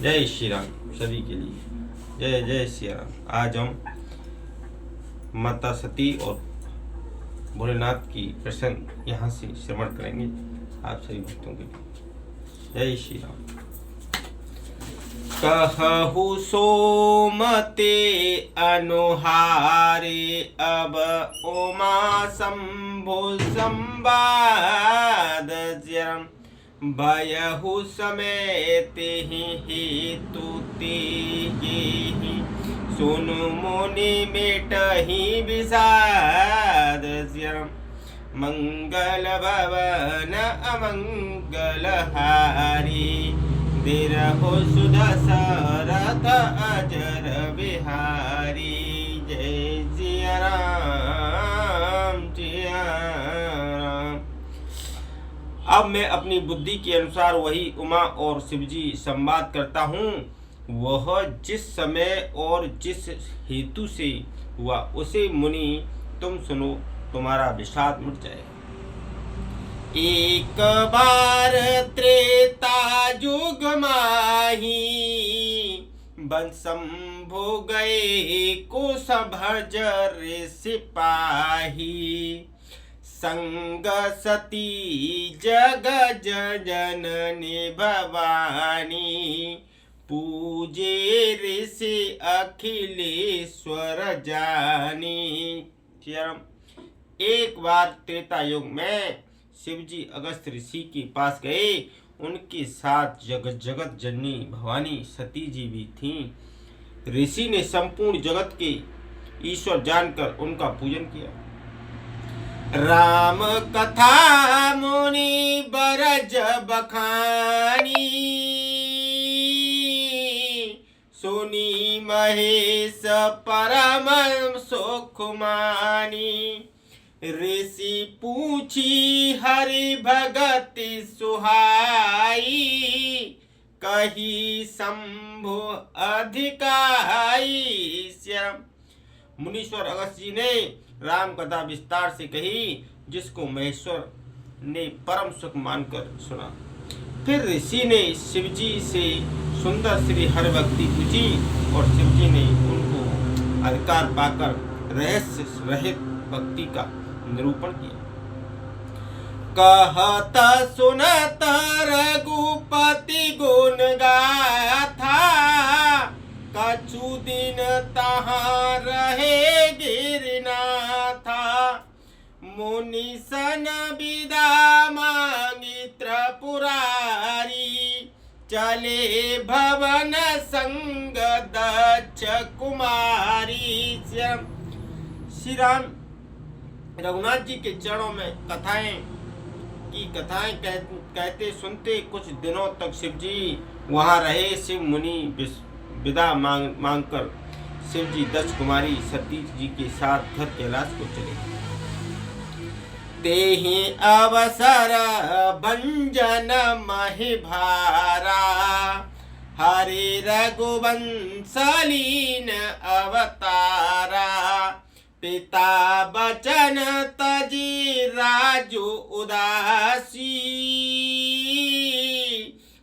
जय श्री राम सभी के लिए। जय जय श्री राम। आज हम माता सती और भोलेनाथ की प्रसंग यहाँ से श्रवण करेंगे आप सभी भक्तों के लिए। जय श्री राम। कहु सोमते अनुहारे अब उमा शंभु संवाद जरम भयहु समेत हेतु तेहि सुनु मुनि मिटहि विषाद जरम मंगल भवन अमंगल हारी दिरहु सुदशरथ अजर बिहारी। जय सिया राम सिया राम। अब मैं अपनी बुद्धि के अनुसार वही उमा और शिवजी संवाद करता हूँ। वह जिस समय और जिस हेतु से हुआ उसे मुनि तुम सुनो, तुम्हारा विषाद मिट जाए। एक बार त्रेता युग माही बंशंभु गए कुश भजर सिपाही संग सती जग जननी भवानी पूजे ऋषि अखिलेश्वर जानी। एक बार त्रेता युग में शिवजी अगस्त ऋषि के पास गए। उनके साथ जगत जननी भवानी सती जी भी थीं। ऋषि ने संपूर्ण जगत के ईश्वर जानकर उनका पूजन किया। राम कथा मुनि बरज बखानी सुनी महेश परम सुख मानी। ऋषि पूछी हरि भगति सुहाई कही शंभु अधिकाई। मुनीश्वर अगस्त जी ने राम कथा विस्तार से कही जिसको महेश्वर ने परम सुख मानकर सुना। फिर ऋषि ने शिवजी से सुंदर श्री हरि भक्ति पूछी और शिवजी ने उनको अधिकार पाकर रहस्य रहित भक्ति का निरूपण किया। कहत सुनत रघुपति गुण गाथा कछु दिन तहाँ रहे गिरनाथा। मुनि सन विदा मांगी त्रिपुरारी चले भवन संग दक्ष कुमारी। श्री राम रघुनाथ जी के चरणों में कथाएं कहते सुनते कुछ दिनों तक शिवजी वहां रहे। शिव मुनि विदा मांगकर शिवजी दक्ष कुमारी सती जी के साथ घर कैलाश को चले। तेहि अवसर भंजन महिभारा हरि रघुवंश लीन अवतारा। पिता बचन तजी राजु उदासी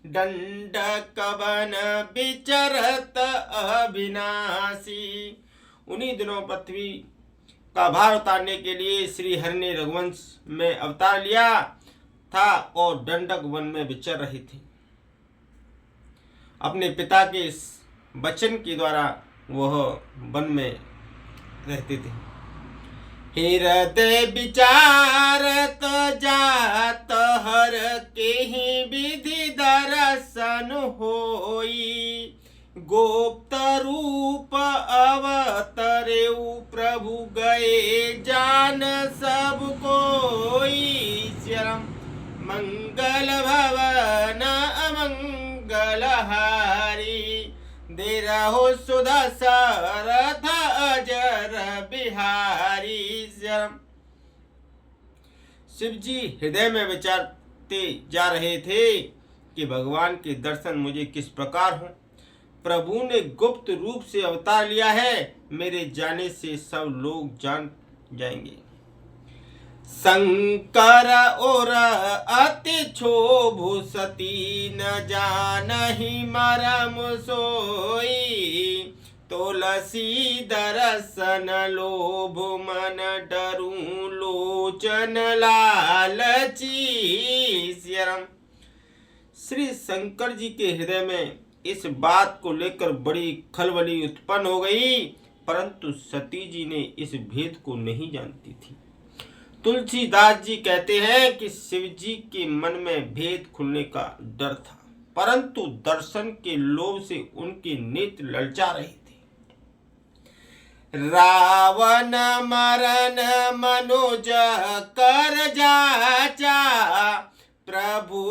दंड कवन विचरत अविनाशी। उन्हीं दिनों पृथ्वी का भार उतारने के लिए श्री हरि ने रघुवंश में अवतार लिया था और दंडक वन में विचर रहे थे। अपने पिता के इस वचन के द्वारा वह वन में रहते थे। हृदय विचारत जात हर के विधि दर्शन होई। गोप्त रूप अवतरेउ प्रभु गए जान सब कोई। शरम मंगल भवन अमंगल हारी दिरहु सुदशरथ अजर बिहारी। शिवजी हृदय में विचारते जा रहे थे कि भगवान के दर्शन मुझे किस प्रकार हों। प्रभु ने गुप्त रूप से अवतार लिया है, मेरे जाने से सब लोग जान जाएंगे। शंकर और अति क्षोभु सती न जानहि मरम सोई। तुलसी दर्शन लोभ मन डरू लोचन लालची। सियाराम। श्री शंकर जी के हृदय में इस बात को लेकर बड़ी खलबली उत्पन्न हो गई, परंतु सती जी ने इस भेद को नहीं जानती थी। तुलसीदास जी कहते हैं कि शिव जी के मन में भेद खुलने का डर था, परंतु दर्शन के लोभ से उनके नेत्र ललचा रहे थे। रावण मरण मनोज कर जाचा, प्रभु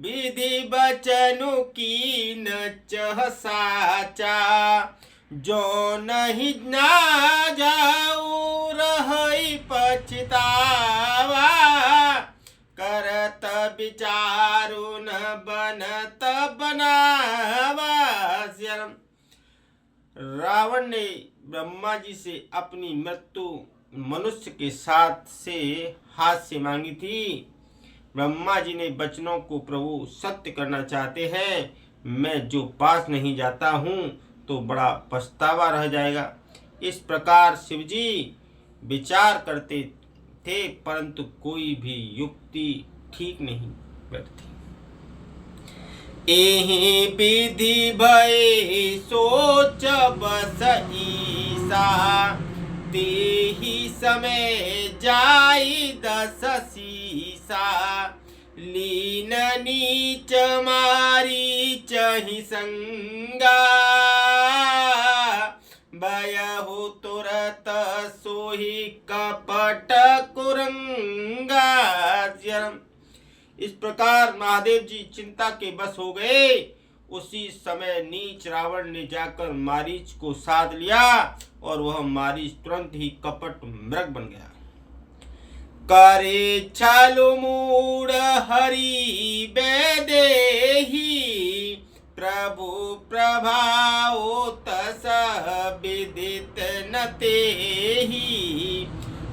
विधि बचनु की न चह साचा। जो नहीं ना जाऊ रही पछतावा, करत विचारु न बनत बनावा। रावण ने ब्रह्मा जी से अपनी मृत्यु मनुष्य के साथ से हाथ से मांगी थी। ब्रह्मा जी ने वचनों को प्रभु सत्य करना चाहते हैं, मैं जो पास नहीं जाता हूँ तो बड़ा पछतावा रह जाएगा। इस प्रकार शिवजी विचार करते थे, परंतु कोई भी युक्ति ठीक नहीं बैठती। एहि विधि भय सोच बस ईसा, तेहि समय जाई दस सीसा। लीन नीच मारी चहि संगा, भयहु तुरत सोहि कपट कुरंगा। इस प्रकार महादेव जी चिंता के बस हो गए। उसी समय नीच रावण ने जाकर मारीच को साध लिया और वह मारीच तुरंत ही कपट मृग बन गया। करे छालु मूढ़ हरि बेदेही, प्रभु प्रभाव तस विदित न तेहि।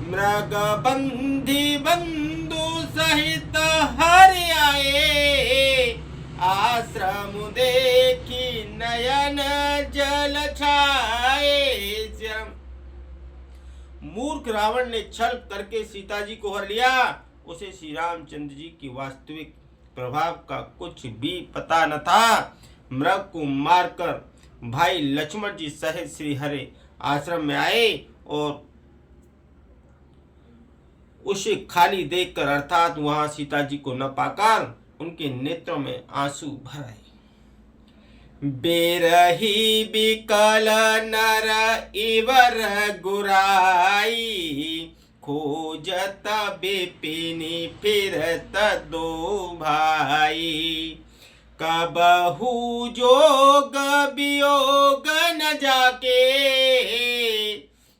मृग बंधी बंधु सहित हरि आए, आश्रम देखी नयन जल छाए। मूर्ख रावण ने छल करके सीता जी को हर लिया। उसे श्री रामचंद्र जी की वास्तविक प्रभाव का कुछ भी पता न था। मृग को मारकर भाई लक्ष्मण जी सहित श्री हरि आश्रम में आए और उसे खाली देखकर, अर्थात वहां सीता जी को न पाकर उनके नेत्रों में आंसू भर आए। बेरही बिकल नर इवर गुराई, खोजत बिपिनी फिरत दो भाई। कबहू जोग वियोग न जाके,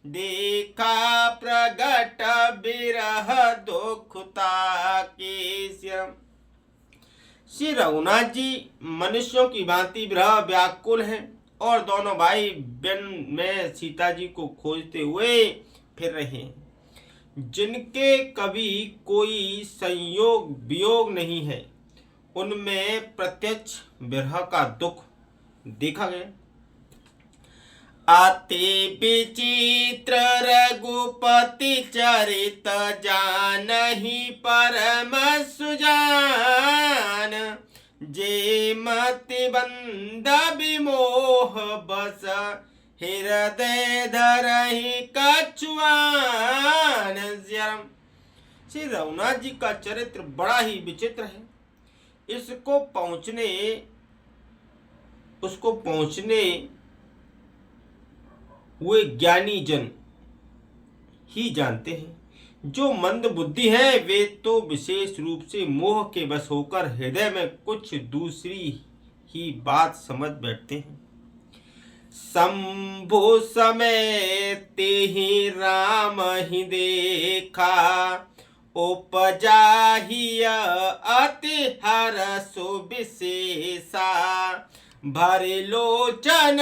देखा प्रगट बिरह दुखता के। श्री रघुनाथ जी मनुष्यों की भांति विरह व्याकुल हैं और दोनों भाई वन में सीता जी को खोजते हुए फिर रहे हैं। जिनके कभी कोई संयोग वियोग नहीं है, उनमें प्रत्यक्ष विरह का दुख देखा गया। अति विचित्र रघुपति चरित, जानहि परम सुजान। जे मति बंध विमोह बस, हृदय धरहि कछुआन। श्री रघुनाथ जी का चरित्र बड़ा ही विचित्र है। उसको पहुंचने वे ज्ञानी जन ही जानते हैं। जो मंद बुद्धि है वे तो विशेष रूप से मोह के वश होकर हृदय में कुछ दूसरी ही बात समझ बैठते हैं। शंभु समय तेहि राम ही देखा, उपजा ही अति हरसु विशेषा। भरे लोचन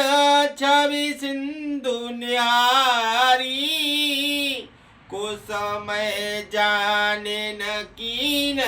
छवि सिंधु न्यारी, को समय जाने न कीन।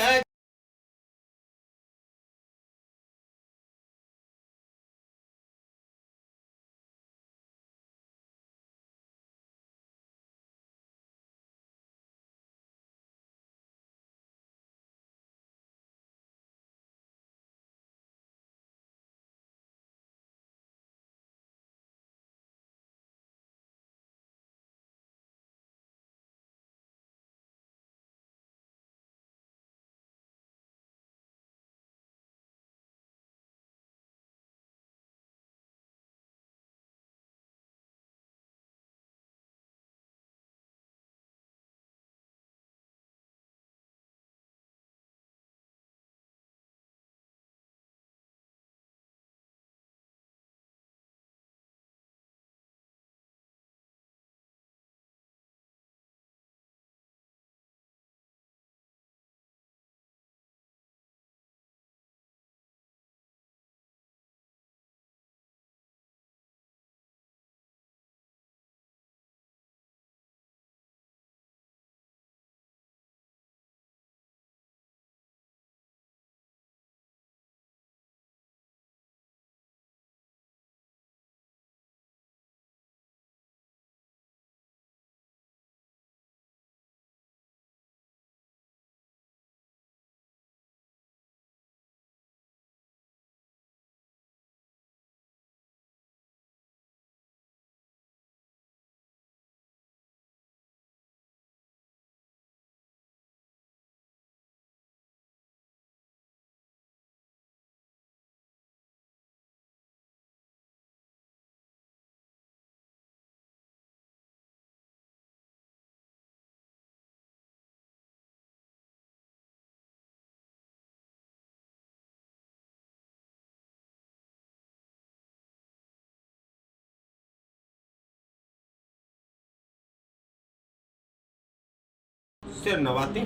सिर नवाते।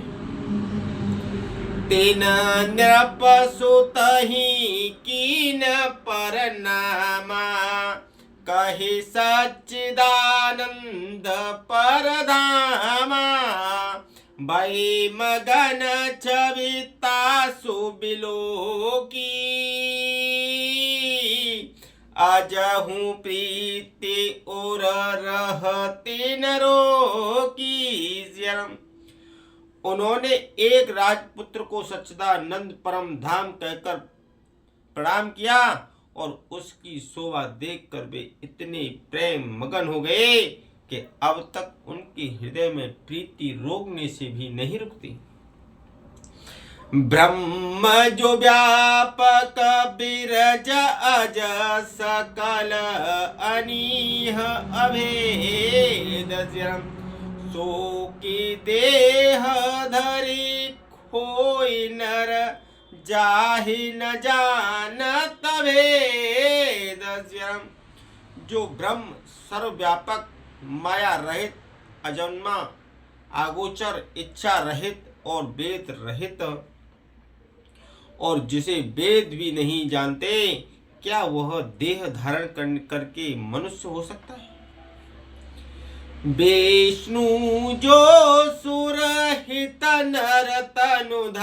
तेन नृपसुतहि कीन परनामा, कहि सच्चिदानंद परधामा। भई मगन छविता सुबिलोकी, अजहू प्रीति और रहते नरो की। उन्होंने एक राजपुत्र को सच्चिदानंद परम धाम कहकर प्रणाम किया और उसकी शोभा देखकर वे इतने प्रेम मगन हो गए कि अब तक उनके हृदय में प्रीति रोकने से भी नहीं रुकती। ब्रह्म जो व्यापक बिरज अज सकल अनीह अभेद, सो की देह धरि खोई नर जाहि न जानत भेद। जो ब्रह्म सर्वव्यापक माया रहित अजन्मा आगोचर इच्छा रहित और वेद रहित और जिसे वेद भी नहीं जानते, क्या वह देह धारण करके मनुष्य हो सकता है? विष्णु जो सुरहित नर तनुधारी,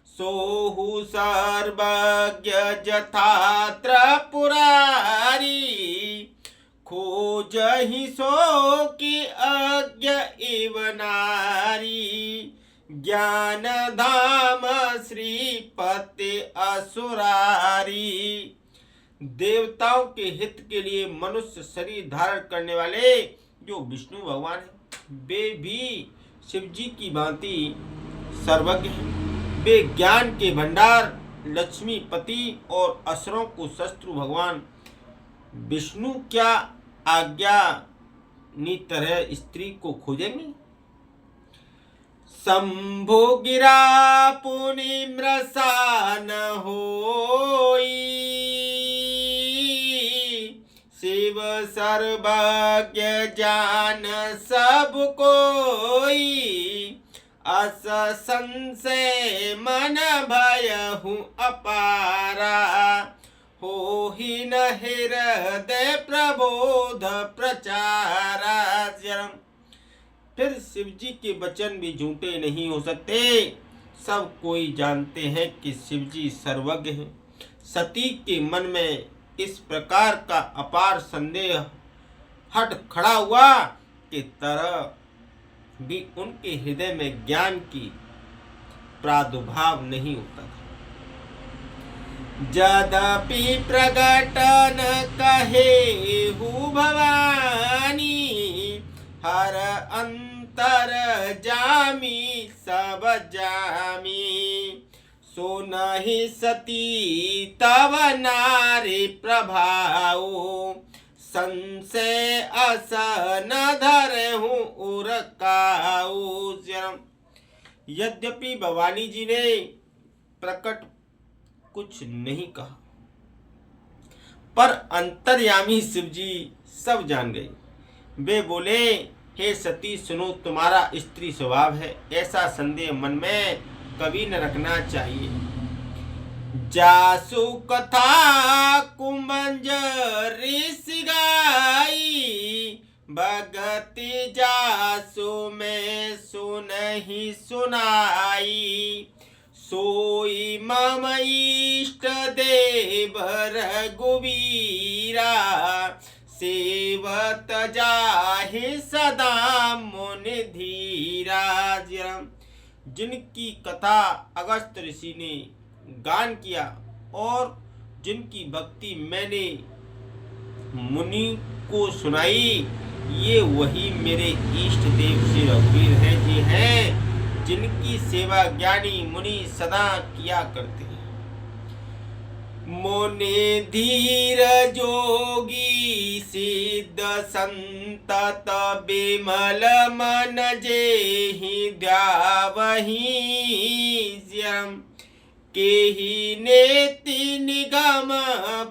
सोहु सर्वज्ञ जथात्र पुरारी। खोजहि सो की अज्ञ इव नारी, ज्ञान धाम श्रीपति असुरारी। देवताओं के हित के लिए मनुष्य शरीर धारण करने वाले जो विष्णु भगवान हैं, वे भी शिव जी की भांति सर्वज्ञ हैं। वे ज्ञान के भंडार लक्ष्मीपति और असुरों को शत्रु भगवान विष्णु क्या आज्ञा नी तरह स्त्री को खोजेंगे? शंभु गिरा पुनि मृषा न होई, शिव सर्वज्ञ जान सब कोई। अस संशय मन भयहु अपारा, हो ही न हृदय प्रबोध प्रचाराज्यम। फिर शिव जी के वचन भी झूठे नहीं हो सकते। सब कोई जानते हैं कि शिव जी सर्वज्ञ हैं। सती के मन में इस प्रकार का अपार संदेह हट खड़ा हुआ कि तरह भी उनके हृदय में ज्ञान की प्रादुर्भाव नहीं होता था। यद्यपि प्रगटन कहे हु भवानी, हर अंतर जामी सब जामी। सो नहीं सती तब नारी प्रभाव, संशय असन धरे हूँ उरकाऊ। यद्यपि भवानी जी ने प्रकट कुछ नहीं कहा, पर अंतर्यामी शिव जी सब जान गए। वे बोले, हे सती सुनो, तुम्हारा स्त्री स्वभाव है, ऐसा संदेह मन में कभी न रखना चाहिए। जासु कथा कुंभज ऋषि गाई, भगति जासु में सुनहि सुनाई। सोई मम इष्ट देव रघुवीरा, सेवत जाहि सदा मुनि धीरा। जिनकी कथा अगस्त ऋषि ने गान किया और जिनकी भक्ति मैंने मुनि को सुनाई, ये वही मेरे इष्ट देव श्री रघुवीर हैं जी हैं, जिनकी सेवा ज्ञानी मुनि सदा किया करते हैं। मुनि धीर जोगी सिद्ध संतत बिमल मन जेहि ध्यावहि। केहि नेति निगम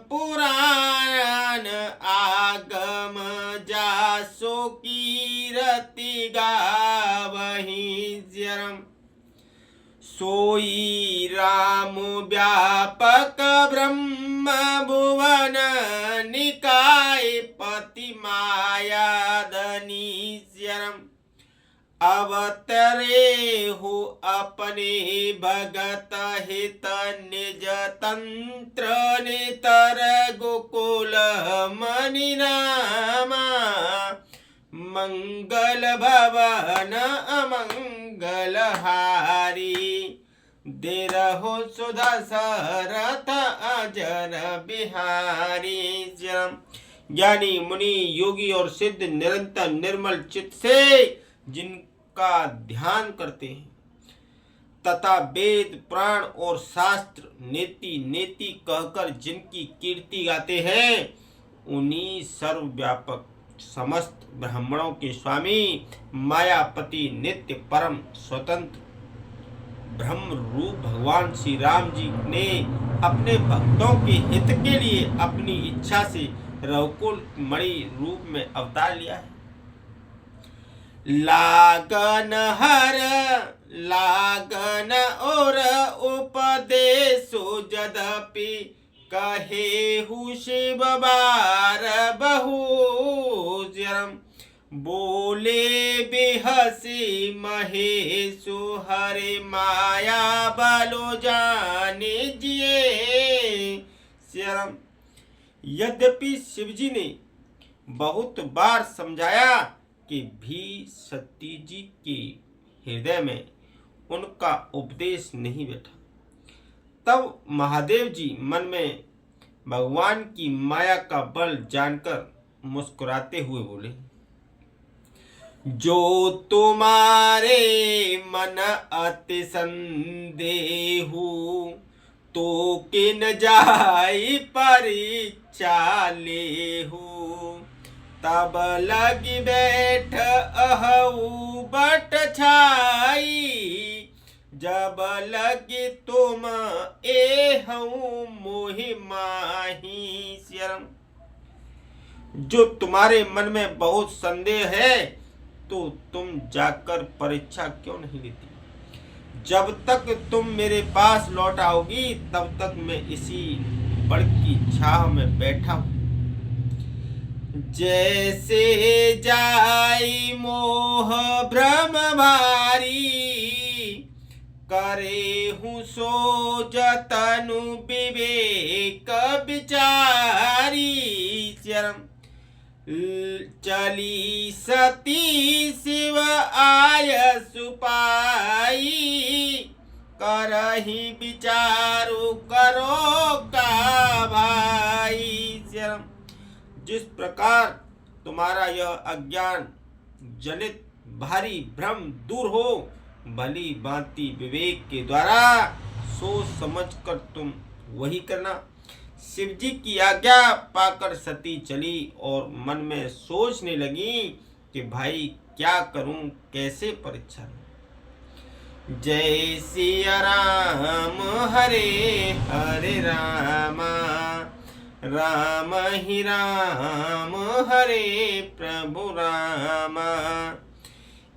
पुराण, आगम जासो कीरति गावहि। सोई राम व्यापक ब्रह्म भुवन निकाय पति माया धनीश्वरम। अवतरे हो अपने भगत हित निज तंत्र नितर गोकुल मणि नामा। मंगल भवन अमंगल हारी, देरहो सुदशरथ अजर बिहारी। ज्ञानी मुनि योगी और सिद्ध निरंतर निर्मल चित्त से जिनका ध्यान करते हैं तथा वेद पुराण और शास्त्र नेति नेति कहकर जिनकी कीर्ति गाते हैं, उन्हीं सर्वव्यापक समस्त ब्राह्मणों के स्वामी मायापति नित्य परम स्वतंत्र ब्रह्म रूप भगवान श्री राम जी ने अपने भक्तों के हित के लिए अपनी इच्छा से रघुकुल मणि रूप में अवतार लिया है। लागन हर लागन और उपदेशो यद्यपि कहे हु शिव बार बहुजरम। बोले बिहसी महेशु हरे माया बलो जाने जिए शरम। यद्यपि शिवजी ने बहुत बार समझाया कि भी सती जी के हृदय में उनका उपदेश नहीं बैठा, तब महादेव जी मन में भगवान की माया का बल जानकर मुस्कुराते हुए बोले, जो तुम्हारे मन अति संदेहु तो किन जाई परीक्षा लेहु। तब लगी बैठ अहू बट छाई, जब लगी तुम एहू मोहि माही शरम। जो तुम्हारे मन में बहुत संदेह है तो तुम जाकर परीक्षा क्यों नहीं लेती? जब तक तुम मेरे पास लौट आओगी तब तक मैं इसी बड़ की छाह में बैठा हूँ। जैसे जाई मोह भ्रम भारी, करे हूँ सो जतनु विवेक विचारी। चरम चली सती शिव आय सुपाई, करही विचारु करो का भाई। चरम जिस प्रकार तुम्हारा यह अज्ञान जनित भारी भ्रम दूर हो, भली भांति विवेक के द्वारा सोच समझ कर तुम वही करना। शिव जी की आज्ञा पाकर सती चली और मन में सोचने लगी कि भाई क्या करूं, कैसे परीक्षा लूं। जय सिया राम हरे हरे रामा, राम ही राम हरे प्रभु रामा।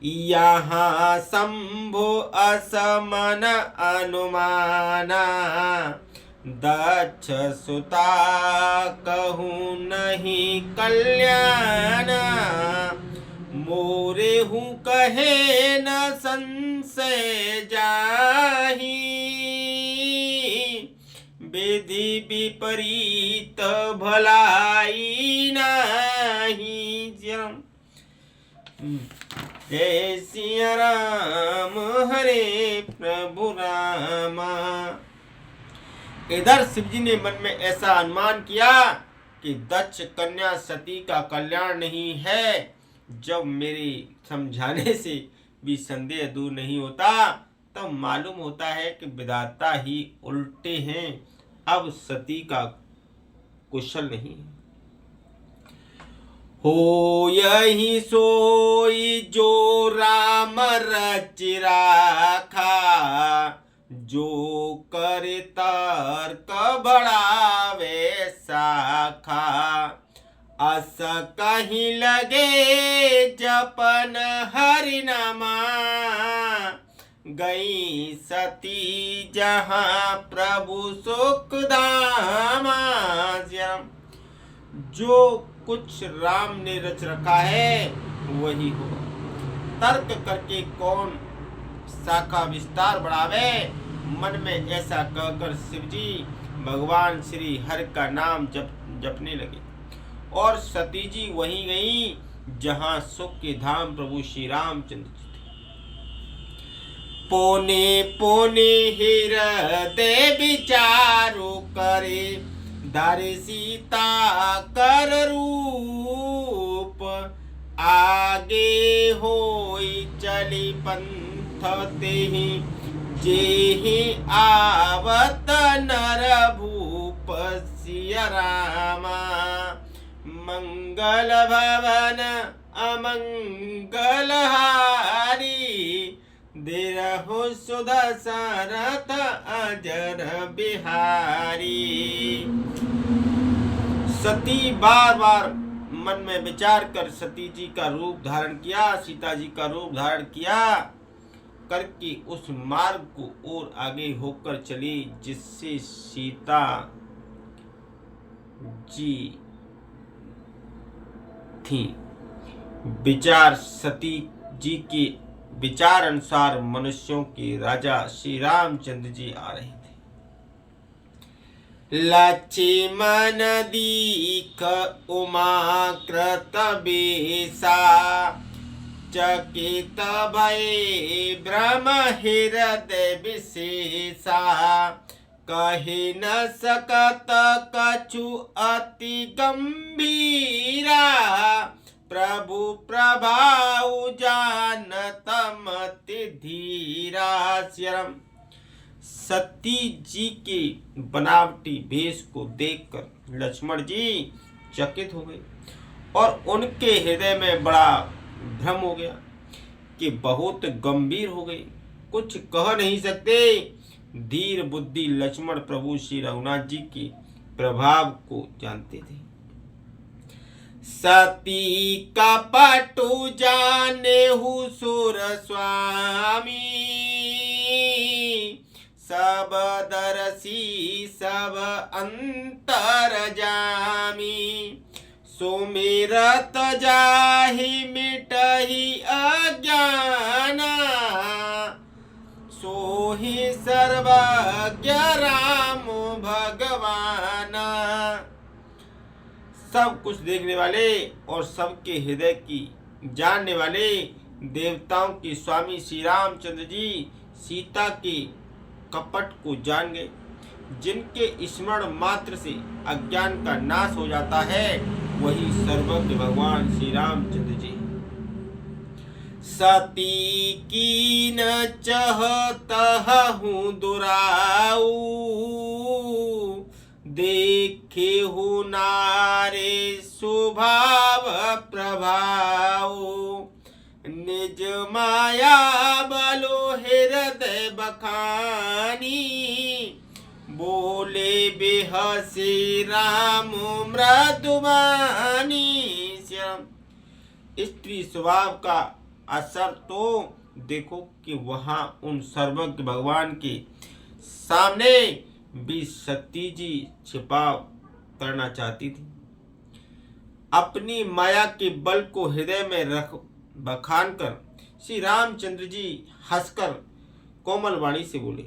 यहाँ शंभु असमन अनुमाना, दक्ष सुता कहूँ नहीं कल्याण। मोरे हूँ कहे न संशय जाही, विधि विपरीत भलाई नहीं। जय सिया राम हरे प्रभु रामा। इधर शिवजी ने मन में ऐसा अनुमान किया कि दक्ष कन्या सती का कल्याण नहीं है। जब मेरे समझाने से भी संदेह दूर नहीं होता, तब मालूम होता है कि विधाता ही उल्टे हैं। अब सती का कुशल नहीं है। हो यही सोई जो राम रच राखा, जो करे तर्क बढ़ावे शाखा। अस कहीं लगे जपन हरि नामा, गई सती जहाँ प्रभु सुख धामा। जो कुछ राम ने रच रखा है वही हो, तर्क करके कौन शाखा विस्तार बढ़ावे। मन में ऐसा कहकर शिवजी भगवान श्री हरि का नाम जपने लगे और सती जी वहीं गई जहां सुख के धाम प्रभु श्री रामचंद्र जी थे। पोने पोने हृदय विचारो करे, धारे सीता कर रूप। आगे होई चली पंथ तेहि, जेहि आवत नर भूप सिया रामा। मंगल भवन अमंगल हारी, देरहु सुदशरथ अजर बिहारी। सती बार बार मन में विचार कर सती जी का रूप धारण किया, सीता जी का रूप धारण किया करके उस मार्ग को और आगे होकर चली जिससे सीता जी थी। विचार सती जी के विचार अनुसार मनुष्यों के राजा श्री रामचंद्र जी आ रहे थे। लक्ष्मण दीख उमा कृत बेसा, चकित भय भ्रम हृदय विशेषा। कहि न सकत कछु अति गंभीरा, प्रभु प्रभाव जानत मति धीरा। सती जी के बनावटी भेष को देखकर लक्ष्मण जी चकित हो गए और उनके हृदय में बड़ा भ्रम हो गया कि बहुत गंभीर हो गए, कुछ कह नहीं सकते। धीर बुद्धि लक्ष्मण प्रभु श्री रघुनाथ जी के प्रभाव को जानते थे। सती कपटु जाने हु सुर स्वामी, सब दरसी सब अंतर जामी, सुमिरत जाहि मिटहि अज्ञाना, सोहि सर्वज्ञ राम भगवाना। सब कुछ देखने वाले और सबके हृदय की जानने वाले देवताओं के स्वामी श्री रामचंद्र जी सीता के कपट को जान गए। जिनके स्मरण मात्र से अज्ञान का नाश हो जाता है वही सर्वज्ञ भगवान श्री रामचंद्र जी। सती कीन चहतहु दुराऊ, देखे हु नारे स्वभाव प्रभाव, निज माया बलो हृदय बखानी, बोले बेहसी राम मृदुबानी। स्त्री स्वभाव का असर तो देखो कि वहां उन सर्वज्ञ भगवान के सामने भी सती जी छिपाव करना चाहती थी। अपनी माया के बल को हृदय में रख बखान कर श्री रामचंद्र जी हंसकर कोमल वाणी से बोले,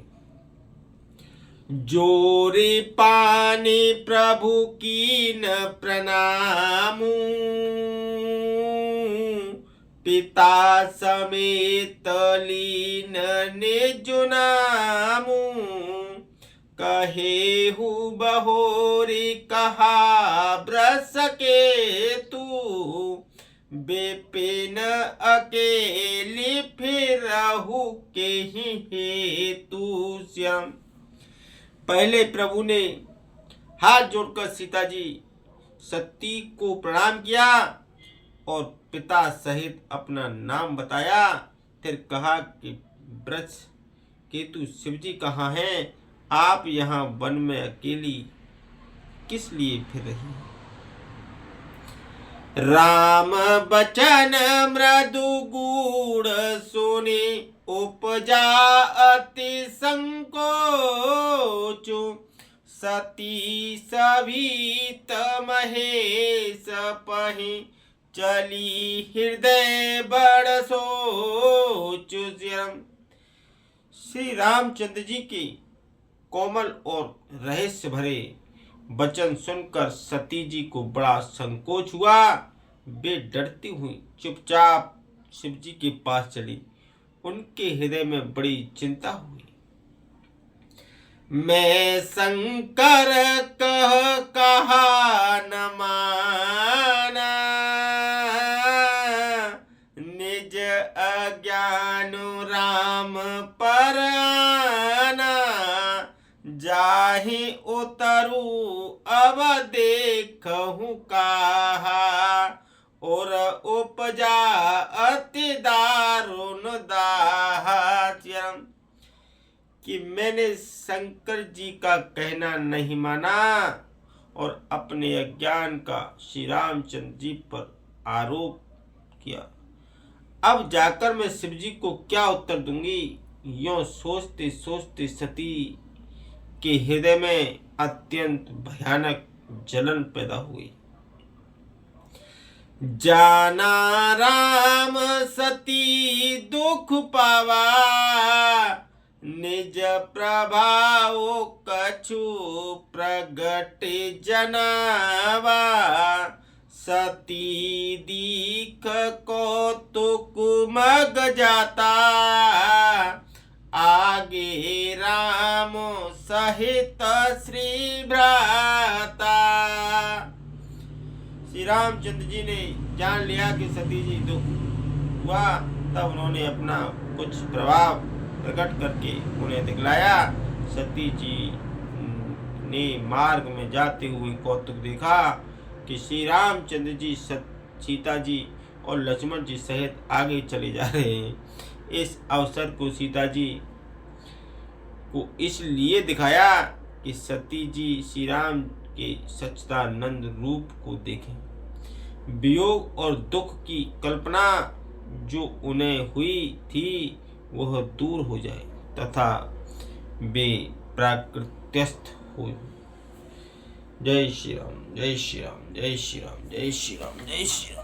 जोरे पाने प्रभु की न प्रणामू, पिता समेत लीन निज नामू, कहे हु बहोरी कहा ब्रस के तू, बेपिन अकेली फिरहु के ही हेतु। श्याम पहले प्रभु ने हाथ जोड़कर सीता जी सती को प्रणाम किया और पिता सहित अपना नाम बताया। फिर कहा कि वृक्ष केतु शिवजी कहाँ हैं? आप यहाँ वन में अकेली किस लिए फिर रही हैं? राम बचन मृदु गूढ़ सुने, उपजा अति संकोच, सती सभीत महेश पहि, चली हृदय बड़ सोच। श्री रामचंद्र जी की कोमल और रहस्य भरे वचन सुनकर सती जी को बड़ा संकोच हुआ। वे डरती हुई चुपचाप शिव जी के पास चली। उनके हृदय में बड़ी चिंता हुई। मैं शंकर कहा न माना, निज अज्ञान राम पर आना, जाहि उतरू अब देखहु कहा, और उपजा अति दारुण दाह। कि मैंने शंकर जी का कहना नहीं माना और अपने अज्ञान का श्री रामचंद्र जी पर आरोप किया। अब जाकर मैं शिव जी को क्या उत्तर दूंगी? यों सोचते सोचते सती के हृदय में अत्यंत भयानक जलन पैदा हुई। जाना राम सती दुख पावा, निज प्रभाव कछु प्रगट जनावा, सती दीख कौतुक मग जाता, आगे राम सहित श्री भ्राता। श्री रामचंद्र जी ने जान लिया कि सती जी दुख हुआ, तब उन्होंने अपना कुछ प्रभाव प्रकट करके उन्हें दिखलाया। सती जी ने मार्ग में जाते हुए कौतुक देखा कि श्री रामचंद्र जी सीता जी और लक्ष्मण जी सहित आगे चले जा रहे हैं। इस अवसर को सीता जी को इसलिए दिखाया कि सती जी श्री राम के सच्चिदानंद रूप को देखें, वियोग और दुख की कल्पना जो उन्हें हुई थी वह दूर हो जाए तथा वे प्राकृत्यस्थ हो। जय श्री राम, जय श्री राम, जय श्री राम, जय श्री राम, जय श्री राम।